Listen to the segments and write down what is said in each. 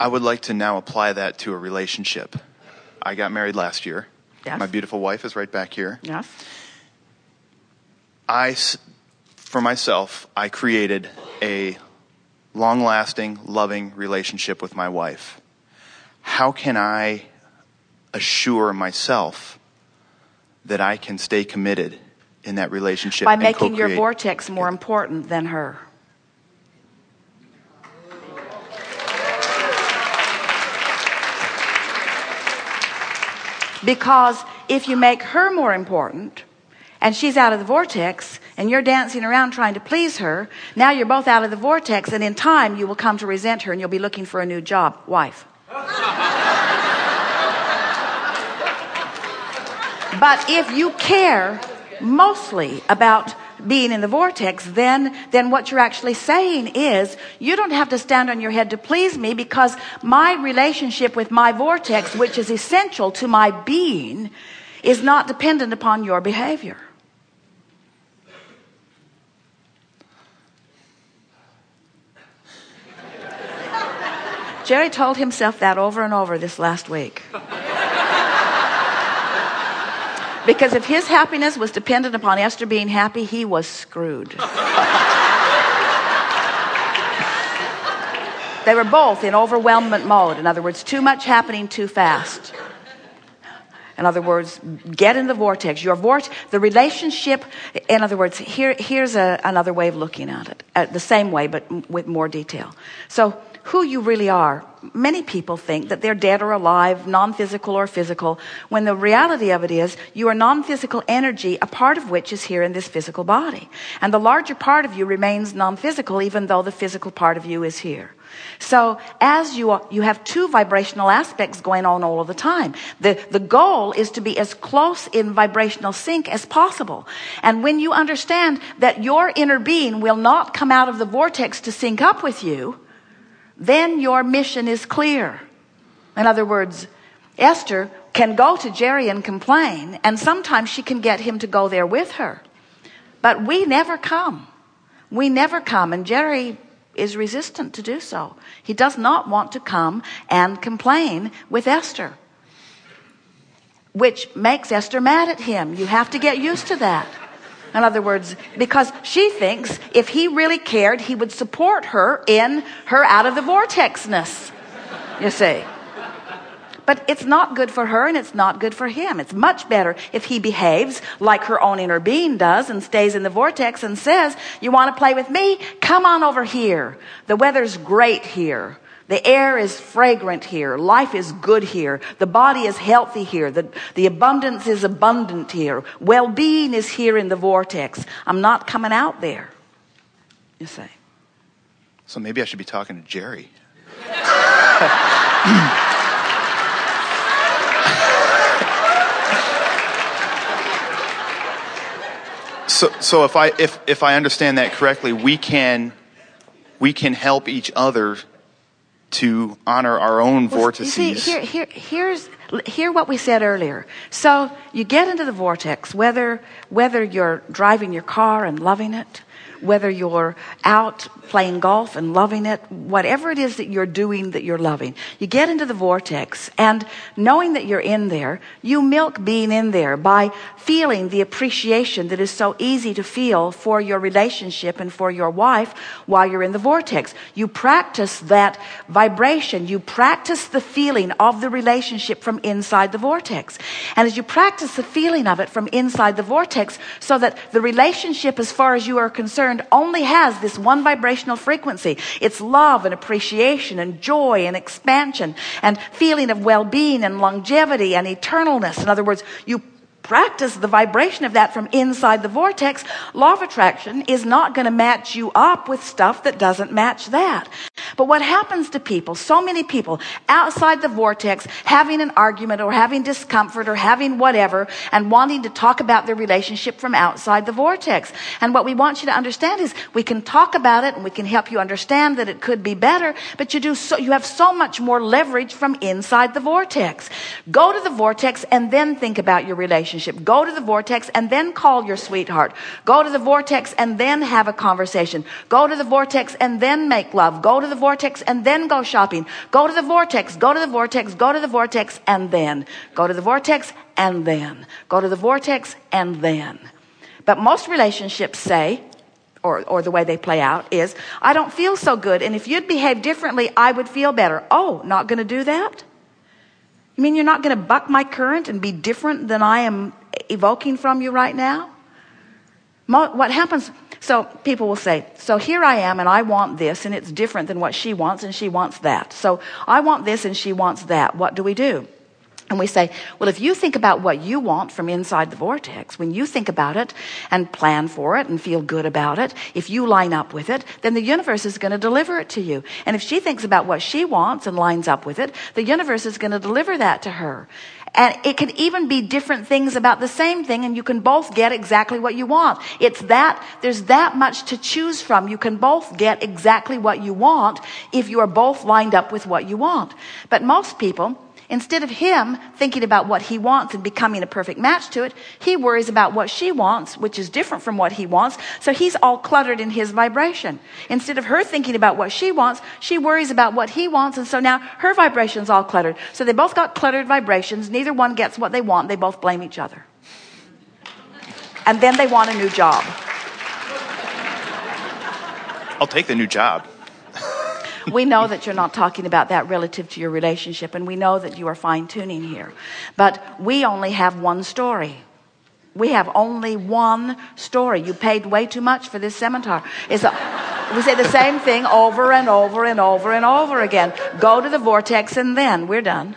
I would like to now apply that to a relationship. I got married last year. Yes. My beautiful wife is right back here. Yes. For myself, I created a long-lasting, loving relationship with my wife. How can I assure myself that I can stay committed in that relationship? By and making your co-create? vortex more important than her. Because if you make her more important and she's out of the vortex and you're dancing around trying to please her, now you're both out of the vortex, and in time you will come to resent her and you'll be looking for a new job. Wife. But if you care mostly about being in the vortex, then what you're actually saying is, you don't have to stand on your head to please me, because my relationship with my vortex, which is essential to my being, is not dependent upon your behavior. Jerry told himself that over and over this last week. Because if his happiness was dependent upon Esther being happy, he was screwed. They were both in overwhelmment mode. In other words, too much happening too fast. In other words, get in the vortex. The relationship, in other words, here's another way of looking at it. The same way, but with more detail. So who you really are. Many people think that they're dead or alive, non-physical or physical, when the reality of it is you are non-physical energy, a part of which is here in this physical body. And the larger part of you remains non-physical, even though the physical part of you is here. So as you have two vibrational aspects going on all of the time. The goal is to be as close in vibrational sync as possible. And when you understand that your inner being will not come out of the vortex to sync up with you, then your mission is clear. In other words, Esther can go to Jerry and complain, and sometimes she can get him to go there with her. But we never come. We never come, and Jerry is resistant to do so. He does not want to come and complain with Esther, which makes Esther mad at him. You have to get used to that. In other words, because she thinks if he really cared, he would support her in her out of the vortexness, you see. But it's not good for her and it's not good for him. It's much better if he behaves like her own inner being does and stays in the vortex and says, you want to play with me? Come on over here. The weather's great here. The air is fragrant here. Life is good here. The body is healthy here. The abundance is abundant here. Well-being is here in the vortex. I'm not coming out there, you say. So maybe I should be talking to Jerry. So if I understand that correctly, we can help each other to honor our own vortices. You see, hear what we said earlier. So you get into the vortex, whether you're driving your car and loving it, whether you're out playing golf and loving it, whatever it is that you're doing that you're loving, you get into the vortex, and knowing that you're in there, you milk being in there by feeling the appreciation that is so easy to feel for your relationship and for your wife while you're in the vortex. You practice that vibration. You practice the feeling of the relationship from inside the vortex. And as you practice the feeling of it from inside the vortex, so that the relationship, as far as you are concerned, only has this one vibrational frequency. It's love and appreciation and joy and expansion and feeling of well-being and longevity and eternalness. In other words, you practice the vibration of that from inside the vortex. Law of attraction is not going to match you up with stuff that doesn't match that. But what happens to people, so many people outside the vortex, having an argument or having discomfort or having whatever, and wanting to talk about their relationship from outside the vortex. And what we want you to understand is we can talk about it and we can help you understand that it could be better, but you have so much more leverage from inside the vortex. Go to the vortex and then think about your relationship. Go to the vortex and then call your sweetheart. Go to the vortex and then have a conversation. Go to the vortex and then make love. Go to the vortex vortex and then go shopping. Go to the vortex, go to the vortex, go to the vortex, and then. Go to the vortex, and then. Go to the vortex, and then. But most relationships say, or the way they play out is, I don't feel so good, and if you'd behave differently, I would feel better. Oh, not going to do that? You mean you're not going to buck my current and be different than I am evoking from you right now? What happens? So people will say, so here I am and I want this, and it's different than what she wants, and she wants that. So I want this and she wants that. What do we do? And we say, well, if you think about what you want from inside the vortex, when you think about it and plan for it and feel good about it, if you line up with it, then the universe is going to deliver it to you. And if she thinks about what she wants and lines up with it, the universe is going to deliver that to her. And it can even be different things about the same thing, and you can both get exactly what you want. There's that much to choose from. You can both get exactly what you want if you are both lined up with what you want. But most people, instead of him thinking about what he wants and becoming a perfect match to it, he worries about what she wants, which is different from what he wants. So he's all cluttered in his vibration. Instead of her thinking about what she wants, she worries about what he wants. And so now her vibration's all cluttered. So they both got cluttered vibrations. Neither one gets what they want. They both blame each other. And then they want a new job. I'll take the new job. We know that you're not talking about that relative to your relationship, and we know that you are fine-tuning here. But we only have one story. We have only one story. You paid way too much for this seminar. We say the same thing over and over and over and over again. Go to the vortex and then we're done.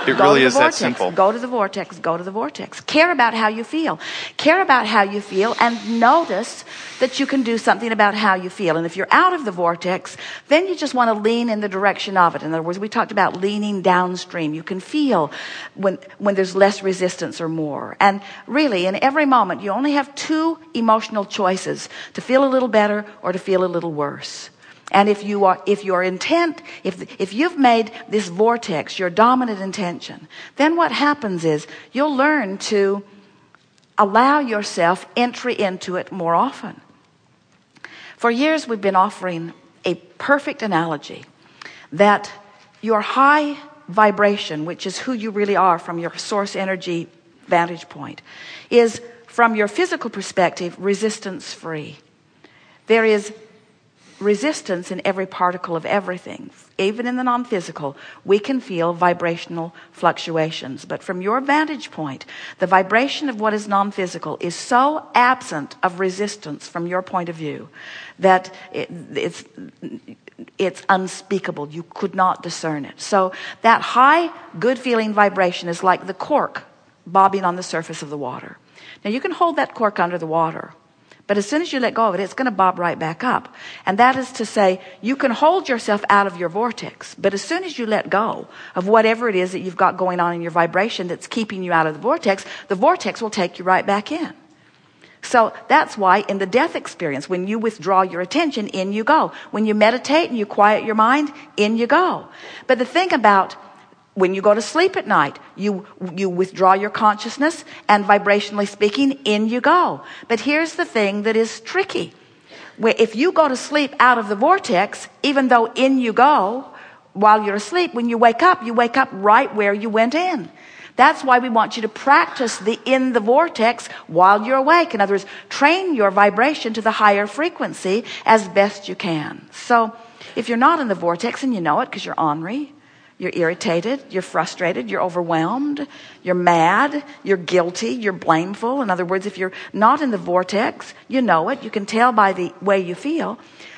It really is that simple. Go to the vortex, go to the vortex. Care about how you feel. Care about how you feel and notice that you can do something about how you feel. And if you're out of the vortex, then you just want to lean in the direction of it. In other words, we talked about leaning downstream. You can feel when there's less resistance or more. And really, in every moment, you only have two emotional choices: to feel a little better or to feel a little worse. And if your intent, if you've made this vortex your dominant intention, then what happens is you'll learn to allow yourself entry into it more often. For years we've been offering a perfect analogy that your high vibration, which is who you really are from your source energy vantage point, is, from your physical perspective, resistance free. There is resistance in every particle of everything. Even in the non-physical, we can feel vibrational fluctuations. But from your vantage point, the vibration of what is non-physical is so absent of resistance from your point of view that it's unspeakable. You could not discern it. So that high, good feeling vibration is like the cork bobbing on the surface of the water. Now you can hold that cork under the water, but as soon as you let go of it, it's going to bob right back up. And that is to say, you can hold yourself out of your vortex, but as soon as you let go of whatever it is that you've got going on in your vibration that's keeping you out of the vortex will take you right back in. So that's why in the death experience, when you withdraw your attention, in you go. When you meditate and you quiet your mind, in you go. But the thing about when you go to sleep at night, you withdraw your consciousness, and vibrationally speaking, in you go. But here's the thing that is tricky. Where if you go to sleep out of the vortex, even though in you go, while you're asleep, when you wake up right where you went in. That's why we want you to practice the in the vortex while you're awake. In other words, train your vibration to the higher frequency as best you can. So if you're not in the vortex and you know it because you're ornery, you're irritated, you're frustrated, you're overwhelmed, you're mad, you're guilty, you're blameful. In other words, if you're not in the vortex, you know it, you can tell by the way you feel,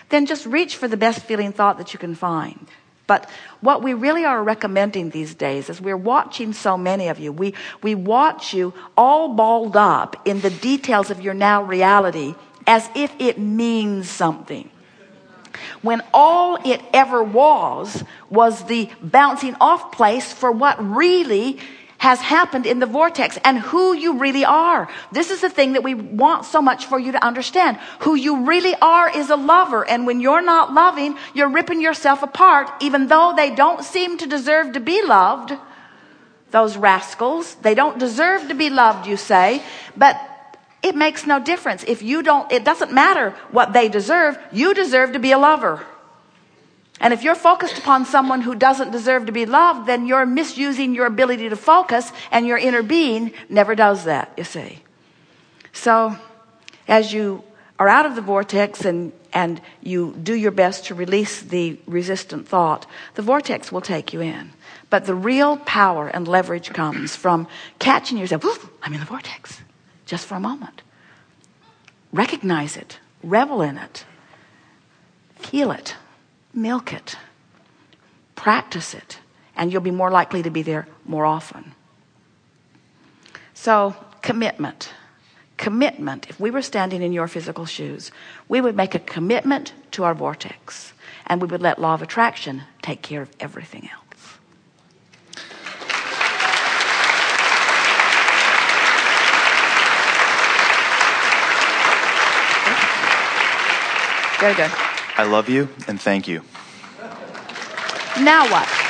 then just reach for the best feeling thought that you can find. But what we really are recommending these days is we're watching so many of you. We watch you all balled up in the details of your now reality as if it means something. When all it ever was the bouncing off place for what really has happened in the vortex and who you really are. This is the thing that we want so much for you to understand. Who you really are is a lover, and when you're not loving, you're ripping yourself apart, even though they don't seem to deserve to be loved. Those rascals, they don't deserve to be loved, you say, but it makes no difference. If you don't, it doesn't matter what they deserve. You deserve to be a lover. And if you're focused upon someone who doesn't deserve to be loved, then you're misusing your ability to focus, and your inner being never does that, you see. So as you are out of the vortex and you do your best to release the resistant thought, the vortex will take you in. But the real power and leverage comes from catching yourself. I'm in the vortex, just for a moment. Recognize it, revel in it, feel it, milk it, practice it, and you'll be more likely to be there more often. So, commitment. Commitment. If we were standing in your physical shoes, we would make a commitment to our vortex, and we would let law of attraction take care of everything else. Very good. I love you and thank you. Now what?